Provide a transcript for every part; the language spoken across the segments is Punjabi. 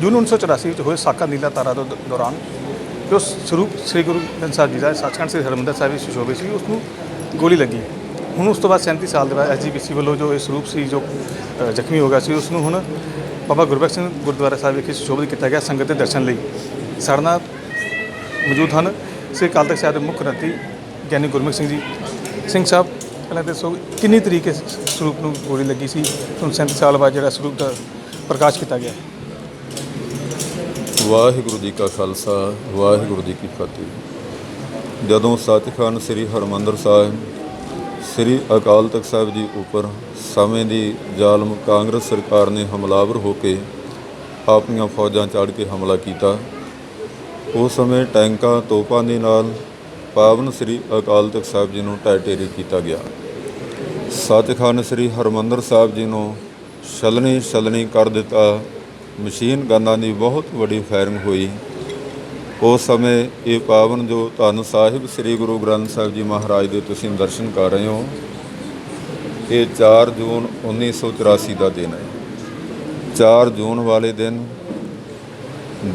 जून 1984 ਵਿੱਚ ਹੋਏ ਸਾਕਾ ਨੀਲਾ ਤਾਰਾ ਦੇ ਦੌਰਾਨ ਜੋ ਸਰੂਪ ਸ੍ਰੀ ਗੁਰੂ ਗ੍ਰੰਥ ਸਾਹਿਬ ਜੀ ਦਾ ਸੱਚਖੰਡ ਸ੍ਰੀ ਹਰਿਮੰਦਰ ਸਾਹਿਬ ਵਿੱਚ ਸੁਸ਼ੋਭਿਤ ਸੀ, ਉਸ ਨੂੰ ਗੋਲੀ ਲੱਗੀ। ਹੁਣ ਉਸ ਤੋਂ ਬਾਅਦ 37 ਸਾਲ ਦੇ ਬਾਅਦ SGPC ਵੱਲੋਂ ਜੋ ਇਹ ਸਰੂਪ ਸੀ ਜੋ ਜ਼ਖਮੀ ਹੋ ਗਿਆ ਸੀ, ਉਸ ਨੂੰ ਹੁਣ ਬਾਬਾ ਗੁਰਬਖਸ਼ ਸਿੰਘ ਗੁਰਦੁਆਰਾ ਸਾਹਿਬ ਵਿਖੇ ਸੁਸ਼ੋਭਿਤ ਕੀਤਾ ਗਿਆ ਸੰਗਤ ਦੇ ਦਰਸ਼ਨ ਲਈ। ਸਾਡੇ ਨਾਲ ਮੌਜੂਦ ਹਨ ਸ੍ਰੀ ਅਕਾਲ ਤਖ਼ਤ ਸਾਹਿਬ ਦੇ ਮੁੱਖ ਗ੍ਰੰਥੀ ਗਿਆਨੀ ਗੁਰਮੁਖ ਸਿੰਘ ਜੀ। ਸਿੰਘ ਸਾਹਿਬ, ਪਹਿਲਾਂ ਦੱਸੋ ਕਿੰਨੀ ਤਰੀਕੇ ਸਰੂਪ ਨੂੰ ਗੋਲੀ ਲੱਗੀ ਸੀ? ਹੁਣ 37 ਸਾਲ ਬਾਅਦ ਜਿਹੜਾ ਸਰੂਪ ਦਾ ਪ੍ਰਕਾਸ਼ ਕੀਤਾ ਗਿਆ। ਵਾਹਿਗੁਰੂ ਜੀ ਕਾ ਖਾਲਸਾ, ਵਾਹਿਗੁਰੂ ਜੀ ਕੀ ਫਤਿਹ। ਜਦੋਂ ਸੱਚਖੰਡ ਸ੍ਰੀ ਹਰਿਮੰਦਰ ਸਾਹਿਬ ਸ੍ਰੀ ਅਕਾਲ ਤਖ਼ਤ ਸਾਹਿਬ ਜੀ ਉੱਪਰ ਸਮੇਂ ਦੀ ਜ਼ਾਲਮ ਕਾਂਗਰਸ ਸਰਕਾਰ ਨੇ ਹਮਲਾਵਰ ਹੋ ਕੇ ਆਪਣੀਆਂ ਫੌਜਾਂ ਚੜ੍ਹ ਕੇ ਹਮਲਾ ਕੀਤਾ, ਉਸ ਸਮੇਂ ਟੈਂਕਾਂ ਤੋਪਾਂ ਦੇ ਨਾਲ ਪਾਵਨ ਸ੍ਰੀ ਅਕਾਲ ਤਖ਼ਤ ਸਾਹਿਬ ਜੀ ਨੂੰ ਢਹਿ ਢੇਰੀ ਕੀਤਾ ਗਿਆ। ਸੱਚਖੰਡ ਸ੍ਰੀ ਹਰਿਮੰਦਰ ਸਾਹਿਬ ਜੀ ਨੂੰ ਛਲਣੀ ਕਰ ਦਿੱਤਾ। ਮਸ਼ੀਨ ਗਨਾਂ ਦੀ ਬਹੁਤ ਵੱਡੀ ਫਾਇਰਿੰਗ ਹੋਈ। ਉਸ ਸਮੇਂ ਇਹ ਪਾਵਨ ਜੋ ਧੰਨ ਸਾਹਿਬ ਸ੍ਰੀ ਗੁਰੂ ਗ੍ਰੰਥ ਸਾਹਿਬ ਜੀ ਮਹਾਰਾਜ ਦੇ ਤੁਸੀਂ ਦਰਸ਼ਨ ਕਰ ਰਹੇ ਹੋ, ਇਹ 4 ਜੂਨ 1984 ਦਾ ਦਿਨ ਹੈ। 4 ਜੂਨ ਵਾਲੇ ਦਿਨ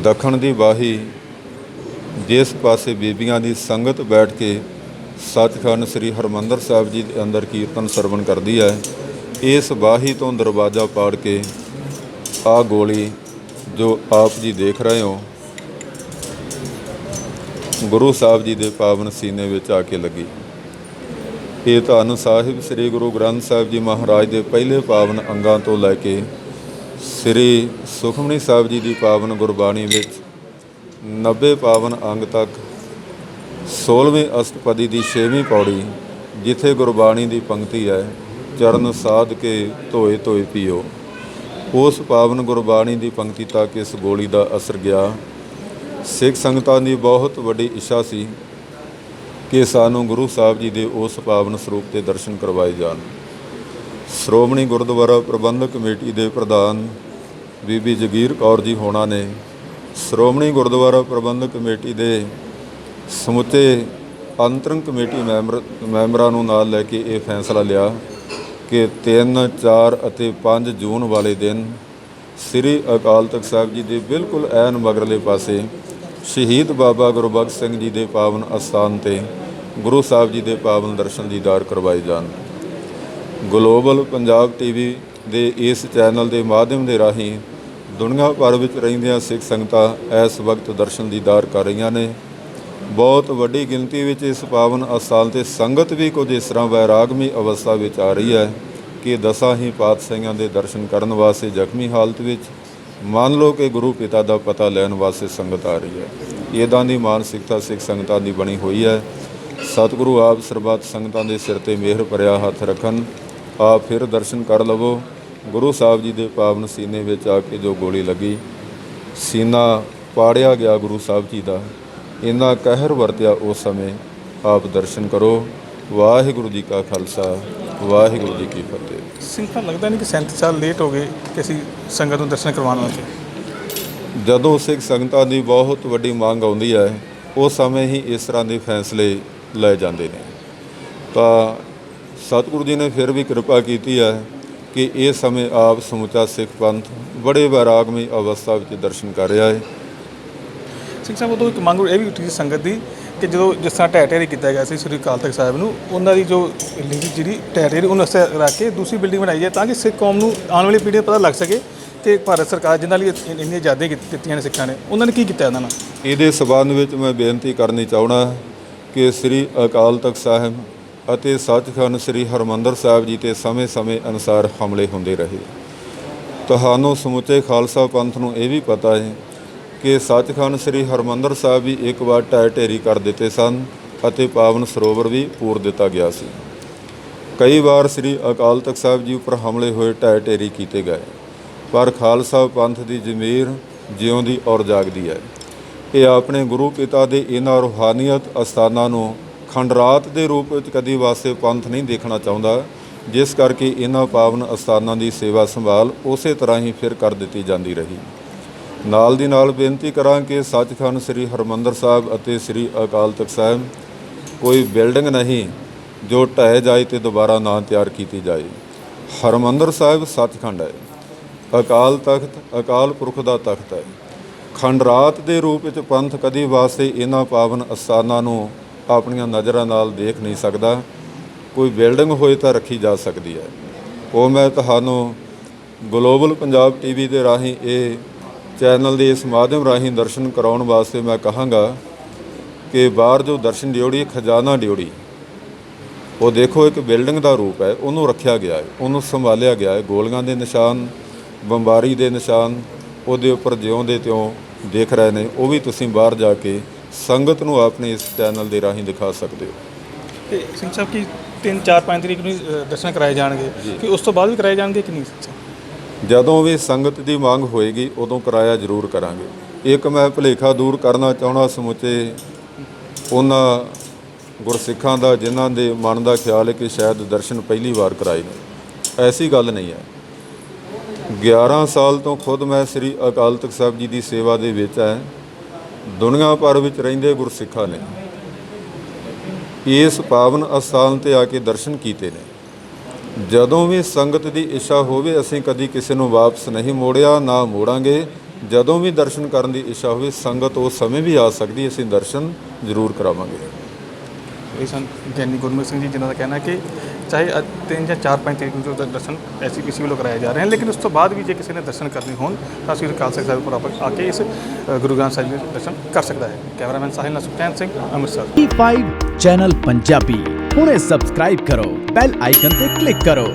ਦੱਖਣ ਦੀ ਬਾਹੀ ਜਿਸ ਪਾਸੇ ਬੀਬੀਆਂ ਦੀ ਸੰਗਤ ਬੈਠ ਕੇ ਸੱਚਖੰਡ ਸ੍ਰੀ ਹਰਿਮੰਦਰ ਸਾਹਿਬ ਜੀ ਦੇ ਅੰਦਰ ਕੀਰਤਨ ਸਰਵਣ ਕਰਦੀ ਹੈ, ਇਸ ਬਾਹੀ ਤੋਂ ਦਰਵਾਜ਼ਾ ਪਾੜ ਕੇ ਆਹ ਗੋਲੀ ਜੋ ਆਪ ਜੀ ਦੇਖ ਰਹੇ ਹੋ ਗੁਰੂ ਸਾਹਿਬ ਜੀ ਦੇ ਪਾਵਨ ਸੀਨੇ ਵਿੱਚ ਆ ਕੇ ਲੱਗੀ। ਇਹ ਧੰਨ ਸਾਹਿਬ ਸ੍ਰੀ ਗੁਰੂ ਗ੍ਰੰਥ ਸਾਹਿਬ ਜੀ ਮਹਾਰਾਜ ਦੇ ਪਹਿਲੇ ਪਾਵਨ ਅੰਗਾਂ ਤੋਂ ਲੈ ਕੇ ਸ੍ਰੀ ਸੁਖਮਨੀ ਸਾਹਿਬ ਜੀ ਦੀ ਪਾਵਨ ਗੁਰਬਾਣੀ ਵਿੱਚ 90 ਪਾਵਨ ਅੰਗ ਤੱਕ 16ਵੇਂ ਅਸ਼ਟਪਦੀ ਦੀ 6ਵੀਂ ਪੌੜੀ, ਜਿੱਥੇ ਗੁਰਬਾਣੀ ਦੀ ਪੰਕਤੀ ਹੈ, ਚਰਨ ਸਾਧ ਕੇ ਧੋਏ ਧੋਏ ਪੀਓ, ਉਸ ਪਾਵਨ ਗੁਰਬਾਣੀ ਦੀ ਪੰਕਤੀ ਤੱਕ ਇਸ ਗੋਲੀ ਦਾ ਅਸਰ ਗਿਆ। ਸਿੱਖ ਸੰਗਤਾਂ ਦੀ ਬਹੁਤ ਵੱਡੀ ਇੱਛਾ ਸੀ ਕਿ ਸਾਨੂੰ ਗੁਰੂ ਸਾਹਿਬ ਜੀ ਦੇ ਉਸ ਪਾਵਨ ਸਰੂਪ ਦੇ ਦਰਸ਼ਨ ਕਰਵਾਏ ਜਾਣ। ਸ਼੍ਰੋਮਣੀ ਗੁਰਦੁਆਰਾ ਪ੍ਰਬੰਧਕ ਕਮੇਟੀ ਦੇ ਪ੍ਰਧਾਨ ਬੀਬੀ ਜਗੀਰ ਕੌਰ ਜੀ ਹੋਣਾ ਨੇ ਸ਼੍ਰੋਮਣੀ ਗੁਰਦੁਆਰਾ ਪ੍ਰਬੰਧਕ ਕਮੇਟੀ ਦੇ ਸਮੁੱਚੇ ਅੰਤਰੰਗ ਕਮੇਟੀ ਮੈਂਬਰਾਂ ਨੂੰ ਨਾਲ ਲੈ ਕੇ ਇਹ ਫੈਸਲਾ ਲਿਆ ਕਿ 3, 4 ਅਤੇ 5 ਜੂਨ ਵਾਲੇ ਦਿਨ ਸ੍ਰੀ ਅਕਾਲ ਤਖ਼ਤ ਸਾਹਿਬ ਜੀ ਦੇ ਬਿਲਕੁਲ ਐਨ ਮਗਰਲੇ ਪਾਸੇ ਸ਼ਹੀਦ ਬਾਬਾ ਗੁਰਬਖਸ਼ ਸਿੰਘ ਜੀ ਦੇ ਪਾਵਨ ਅਸਥਾਨ 'ਤੇ ਗੁਰੂ ਸਾਹਿਬ ਜੀ ਦੇ ਪਾਵਨ ਦਰਸ਼ਨ ਦੀਦਾਰ ਕਰਵਾਏ ਜਾਣ। ਗਲੋਬਲ ਪੰਜਾਬ TV ਦੇ ਇਸ ਚੈਨਲ ਦੇ ਮਾਧਿਅਮ ਦੇ ਰਾਹੀਂ ਦੁਨੀਆ ਭਰ ਵਿੱਚ ਰਹਿੰਦੀਆਂ ਸਿੱਖ ਸੰਗਤਾਂ ਇਸ ਵਕਤ ਦਰਸ਼ਨ ਦੀਦਾਰ ਕਰ ਰਹੀਆਂ ਨੇ। ਬਹੁਤ ਵੱਡੀ ਗਿਣਤੀ ਵਿੱਚ ਇਸ ਪਾਵਨ ਅਸਥਾਨ 'ਤੇ ਸੰਗਤ ਵੀ ਕੁਝ ਇਸ ਤਰ੍ਹਾਂ ਵੈਰਾਗਮਈ ਅਵਸਥਾ ਵਿੱਚ ਆ ਰਹੀ ਹੈ ਕਿ 10 ਹੀ ਪਾਤਸ਼ਾਹੀਆਂ ਦੇ ਦਰਸ਼ਨ ਕਰਨ ਵਾਸਤੇ ਜ਼ਖਮੀ ਹਾਲਤ ਵਿੱਚ, ਮੰਨ ਲਓ ਕਿ ਗੁਰੂ ਪਿਤਾ ਦਾ ਪਤਾ ਲੈਣ ਵਾਸਤੇ ਸੰਗਤ ਆ ਰਹੀ ਹੈ। ਇੱਦਾਂ ਦੀ ਮਾਨਸਿਕਤਾ ਸਿੱਖ ਸੰਗਤਾਂ ਦੀ ਬਣੀ ਹੋਈ ਹੈ। ਸਤਿਗੁਰੂ ਆਪ ਸਰਬੱਤ ਸੰਗਤਾਂ ਦੇ ਸਿਰ 'ਤੇ ਮਿਹਰ ਭਰਿਆ ਹੱਥ ਰੱਖਣ। ਆਪ ਫਿਰ ਦਰਸ਼ਨ ਕਰ ਲਵੋ ਗੁਰੂ ਸਾਹਿਬ ਜੀ ਦੇ ਪਾਵਨ ਸੀਨੇ ਵਿੱਚ ਆ ਕੇ ਜੋ ਗੋਲੀ ਲੱਗੀ, ਸੀਨਾ ਪਾੜਿਆ ਗਿਆ ਗੁਰੂ ਸਾਹਿਬ ਜੀ ਦਾ, ਇੰਨਾ ਕਹਿਰ ਵਰਤਿਆ ਉਸ ਸਮੇਂ। ਆਪ ਦਰਸ਼ਨ ਕਰੋ। ਵਾਹਿਗੁਰੂ ਜੀ ਕਾ ਖਾਲਸਾ, ਵਾਹਿਗੁਰੂ ਜੀ ਕੀ ਫਤਿਹ। ਸਿੰਘ ਸਾਹਿਬ, ਲੱਗਦਾ ਨਹੀਂ ਕਿ 37 ਸਾਲ ਲੇਟ ਹੋ ਗਏ ਕਿ ਅਸੀਂ ਸੰਗਤ ਨੂੰ ਦਰਸ਼ਨ ਕਰਵਾਉਣ ਵਾਸਤੇ? ਜਦੋਂ ਸਿੱਖ ਸੰਗਤਾਂ ਦੀ ਬਹੁਤ ਵੱਡੀ ਮੰਗ ਆਉਂਦੀ ਹੈ, ਉਸ ਸਮੇਂ ਹੀ ਇਸ ਤਰ੍ਹਾਂ ਦੇ ਫੈਸਲੇ ਲਏ ਜਾਂਦੇ ਨੇ। ਤਾਂ ਸਤਿਗੁਰੂ ਜੀ ਨੇ ਫਿਰ ਵੀ ਕਿਰਪਾ ਕੀਤੀ ਹੈ ਕਿ ਇਹ ਸਮੇਂ ਆਪ ਸਮੁੱਚਾ ਸਿੱਖ ਪੰਥ ਬੜੇ ਵੈਰਾਗਮਈ ਅਵਸਥਾ ਵਿੱਚ ਦਰਸ਼ਨ ਕਰ ਰਿਹਾ ਹੈ। ਸਿੰਘ ਸਾਹਿਬ, ਉਦੋਂ ਇੱਕ ਮੰਗ ਇਹ ਵੀ ਉੱਠੀ ਸੀ ਸੰਗਤ ਦੀ ਕਿ ਜਦੋਂ ਜਿਸ ਤਰ੍ਹਾਂ ਢਹਿ ਢੇਰੀ ਕੀਤਾ ਗਿਆ ਸੀ ਸ੍ਰੀ ਅਕਾਲ ਤਖ਼ਤ ਸਾਹਿਬ ਨੂੰ, ਉਹਨਾਂ ਦੀ ਜੋ ਬਿਲਡਿੰਗ ਜਿਹੜੀ ਢਹਿ ਢੇਰੀ ਉਹਨੂੰ ਅਸਰ ਰੱਖ ਕੇ ਦੂਸਰੀ ਬਿਲਡਿੰਗ ਬਣਾਈ ਜਾਏ ਤਾਂ ਕਿ ਸਿੱਖ ਕੌਮ ਨੂੰ ਆਉਣ ਵਾਲੀ ਪੀੜ੍ਹੀ ਨੂੰ ਪਤਾ ਲੱਗ ਸਕੇ ਕਿ ਭਾਰਤ ਸਰਕਾਰ ਜਿਨ੍ਹਾਂ ਲਈ ਇੰਨੀਆਂ ਆਜ਼ਾਦੀਆਂ ਦਿੱਤੀਆਂ ਨੇ ਸਿੱਖਾਂ ਨੇ, ਉਹਨਾਂ ਨੇ ਕੀ ਕੀਤਾ ਇਹਨਾਂ ਨਾਲ। ਇਹਦੇ ਸਬੰਧ ਵਿੱਚ ਮੈਂ ਬੇਨਤੀ ਕਰਨੀ ਚਾਹੁੰਦਾ ਕਿ ਸ੍ਰੀ ਅਕਾਲ ਤਖ਼ਤ ਸਾਹਿਬ ਅਤੇ ਸੱਚਖੰਡ ਸ੍ਰੀ ਹਰਿਮੰਦਰ ਸਾਹਿਬ ਜੀ 'ਤੇ ਸਮੇਂ ਅਨੁਸਾਰ ਹਮਲੇ ਹੁੰਦੇ ਰਹੇ। ਤੁਹਾਨੂੰ ਸਮੁੱਚੇ ਖਾਲਸਾ ਪੰਥ ਨੂੰ ਇਹ ਵੀ ਪਤਾ ਹੈ ਕਿ ਸੱਚਖੰਡ ਸ੍ਰੀ ਹਰਿਮੰਦਰ ਸਾਹਿਬ ਵੀ ਇੱਕ ਵਾਰ ਢਹਿ ਢੇਰੀ ਕਰ ਦਿੱਤੇ ਸਨ ਅਤੇ ਪਾਵਨ ਸਰੋਵਰ ਵੀ ਪੂਰ ਦਿੱਤਾ ਗਿਆ ਸੀ। ਕਈ ਵਾਰ ਸ੍ਰੀ ਅਕਾਲ ਤਖ਼ਤ ਸਾਹਿਬ ਜੀ ਉੱਪਰ ਹਮਲੇ ਹੋਏ, ਢਹਿ ਢੇਰੀ ਕੀਤੇ ਗਏ, ਪਰ ਖਾਲਸਾ ਪੰਥ ਦੀ ਜ਼ਮੀਰ ਜਿਉਂਦੀ ਔਰ ਜਾਗਦੀ ਹੈ। ਇਹ ਆਪਣੇ ਗੁਰੂ ਪਿਤਾ ਦੇ ਇਹਨਾਂ ਰੂਹਾਨੀਅਤ ਅਸਥਾਨਾਂ ਨੂੰ ਖੰਡਰਾਤ ਦੇ ਰੂਪ ਵਿੱਚ ਕਦੀ ਵਾਸਤੇ ਪੰਥ ਨਹੀਂ ਦੇਖਣਾ ਚਾਹੁੰਦਾ, ਜਿਸ ਕਰਕੇ ਇਹਨਾਂ ਪਾਵਨ ਅਸਥਾਨਾਂ ਦੀ ਸੇਵਾ ਸੰਭਾਲ ਉਸੇ ਤਰ੍ਹਾਂ ਹੀ ਫਿਰ ਕਰ ਦਿੱਤੀ ਜਾਂਦੀ ਰਹੀ। ਨਾਲ ਦੀ ਨਾਲ ਬੇਨਤੀ ਕਰਾਂ ਕਿ ਸੱਚਖੰਡ ਸ੍ਰੀ ਹਰਿਮੰਦਰ ਸਾਹਿਬ ਅਤੇ ਸ੍ਰੀ ਅਕਾਲ ਤਖ਼ਤ ਸਾਹਿਬ ਕੋਈ ਬਿਲਡਿੰਗ ਨਹੀਂ ਜੋ ਢਹਿ ਜਾਏ ਅਤੇ ਦੁਬਾਰਾ ਨਾ ਤਿਆਰ ਕੀਤੀ ਜਾਏ। ਹਰਿਮੰਦਰ ਸਾਹਿਬ ਸੱਚਖੰਡ ਹੈ, ਅਕਾਲ ਤਖ਼ਤ ਅਕਾਲ ਪੁਰਖ ਦਾ ਤਖ਼ਤ ਹੈ। ਖੰਡਰਾਤ ਦੇ ਰੂਪ ਵਿੱਚ ਪੰਥ ਕਦੀ ਵਾਸਤੇ ਇਹਨਾਂ ਪਾਵਨ ਅਸਥਾਨਾਂ ਨੂੰ ਆਪਣੀਆਂ ਨਜ਼ਰਾਂ ਨਾਲ ਦੇਖ ਨਹੀਂ ਸਕਦਾ। ਕੋਈ ਬਿਲਡਿੰਗ ਹੋਏ ਤਾਂ ਰੱਖੀ ਜਾ ਸਕਦੀ ਹੈ। ਉਹ ਮੈਂ ਤੁਹਾਨੂੰ ਗਲੋਬਲ ਪੰਜਾਬ ਟੀਵੀ ਦੇ ਰਾਹੀਂ ਇਹ ਚੈਨਲ ਦੇ ਇਸ ਮਾਧਿਅਮ ਰਾਹੀਂ ਦਰਸ਼ਨ ਕਰਾਉਣ ਵਾਸਤੇ ਮੈਂ ਕਹਾਂਗਾ ਕਿ ਬਾਹਰ ਜੋ ਦਰਸ਼ਨ ਡਿਓੜੀ ਖਜ਼ਾਨਾ ਡਿਓੜੀ, ਉਹ ਦੇਖੋ ਇੱਕ ਬਿਲਡਿੰਗ ਦਾ ਰੂਪ ਹੈ, ਉਹਨੂੰ ਰੱਖਿਆ ਗਿਆ ਹੈ, ਉਹਨੂੰ ਸੰਭਾਲਿਆ ਗਿਆ ਹੈ। ਗੋਲੀਆਂ ਦੇ ਨਿਸ਼ਾਨ, ਬੰਬਾਰੀ ਦੇ ਨਿਸ਼ਾਨ ਉਹਦੇ ਉੱਪਰ ਜਿਉਂ ਦੇ ਤਿਉਂ ਦਿਖ ਰਹੇ ਨੇ। ਉਹ ਵੀ ਤੁਸੀਂ ਬਾਹਰ ਜਾ ਕੇ ਸੰਗਤ ਨੂੰ ਆਪਣੇ ਇਸ ਚੈਨਲ ਦੇ ਰਾਹੀਂ ਦਿਖਾ ਸਕਦੇ ਹੋ। ਤੇ ਸਿੰਘ ਸਾਹਿਬ ਕੀ 3, 4, 5 ਤਰੀਕ ਨੂੰ ਦਰਸ਼ਨ ਕਰਾਏ ਜਾਣਗੇ ਕਿ ਉਸ ਤੋਂ ਬਾਅਦ ਵੀ ਕਰਾਏ ਜਾਣਗੇ ਕਿ ਨਹੀਂ? ਜਦੋਂ ਵੀ ਸੰਗਤ ਦੀ ਮੰਗ ਹੋਏਗੀ ਉਦੋਂ ਕਿਰਾਇਆ ਜ਼ਰੂਰ ਕਰਾਂਗੇ। ਇੱਕ ਮੈਂ ਭੁਲੇਖਾ ਦੂਰ ਕਰਨਾ ਚਾਹੁੰਦਾ ਸਮੁੱਚੇ ਉਹਨਾਂ ਗੁਰਸਿੱਖਾਂ ਦਾ ਜਿਨ੍ਹਾਂ ਦੇ ਮਨ ਦਾ ਖਿਆਲ ਹੈ ਕਿ ਸ਼ਾਇਦ ਦਰਸ਼ਨ ਪਹਿਲੀ ਵਾਰ ਕਰਾਏ ਨੇ। ਐਸੀ ਗੱਲ ਨਹੀਂ ਹੈ। 11 ਸਾਲ ਤੋਂ ਖੁਦ ਮੈਂ ਸ੍ਰੀ ਅਕਾਲ ਤਖਤ ਸਾਹਿਬ ਜੀ ਦੀ ਸੇਵਾ ਦੇ ਵਿੱਚ ਹੈ। ਦੁਨੀਆ ਭਰ ਵਿੱਚ ਰਹਿੰਦੇ ਗੁਰਸਿੱਖਾਂ ਨੇ ਇਸ ਪਾਵਨ ਅਸਥਾਨ 'ਤੇ ਆ ਕੇ ਦਰਸ਼ਨ ਕੀਤੇ ਨੇ। ਜਦੋਂ ਵੀ ਸੰਗਤ ਦੀ ਇੱਛਾ ਹੋਵੇ, ਅਸੀਂ ਕਦੀ ਕਿਸੇ ਨੂੰ ਵਾਪਸ ਨਹੀਂ ਮੋੜਿਆ, ਨਾ ਮੋੜਾਂਗੇ। ਜਦੋਂ ਵੀ ਦਰਸ਼ਨ ਕਰਨ ਦੀ ਇੱਛਾ ਹੋਵੇ, ਸੰਗਤ ਉਸ ਸਮੇਂ ਵੀ ਆ ਸਕਦੀ, ਅਸੀਂ ਦਰਸ਼ਨ ਜ਼ਰੂਰ ਕਰਾਵਾਂਗੇ। ਇਹ ਸਨ ਗਿਆਨੀ ਗੁਰਮੁਖ ਸਿੰਘ ਜੀ, ਜਿਨ੍ਹਾਂ ਦਾ ਕਹਿਣਾ ਹੈ ਕਿ ਚਾਹੇ 3 ਜਾਂ 4, 5 ਤਰੀਕ ਨੂੰ ਜੋ ਦਰਸ਼ਨ SGPC ਵੱਲੋਂ ਕਰਾਏ ਜਾ ਰਹੇ ਹਨ, ਲੇਕਿਨ ਉਸ ਤੋਂ ਬਾਅਦ ਵੀ ਜੇ ਕਿਸੇ ਨੇ ਦਰਸ਼ਨ ਕਰਨੇ ਹੋਣ ਤਾਂ ਸ੍ਰੀ ਅਕਾਲ ਤਖਤ ਸਾਹਿਬ ਪਰ ਆ ਕੇ ਇਸ ਗੁਰੂ ਗ੍ਰੰਥ ਸਾਹਿਬ ਦੇ ਦਰਸ਼ਨ ਕਰ ਸਕਦਾ ਹੈ। ਕੈਮਰਾਮੈਨ ਸਾਹਿਲ ਨਾਲ ਸੁਖਚੈਨ ਸਿੰਘ, ਅੰਮ੍ਰਿਤਸਰ। T5 ਚੈਨਲ ਪੰਜਾਬੀ ਹੁਣੇ ਸਬਸਕ੍ਰਾਈਬ ਕਰੋ, ਬੈਲ ਆਈਕਨ ਤੇ ਕਲਿੱਕ ਕਰੋ।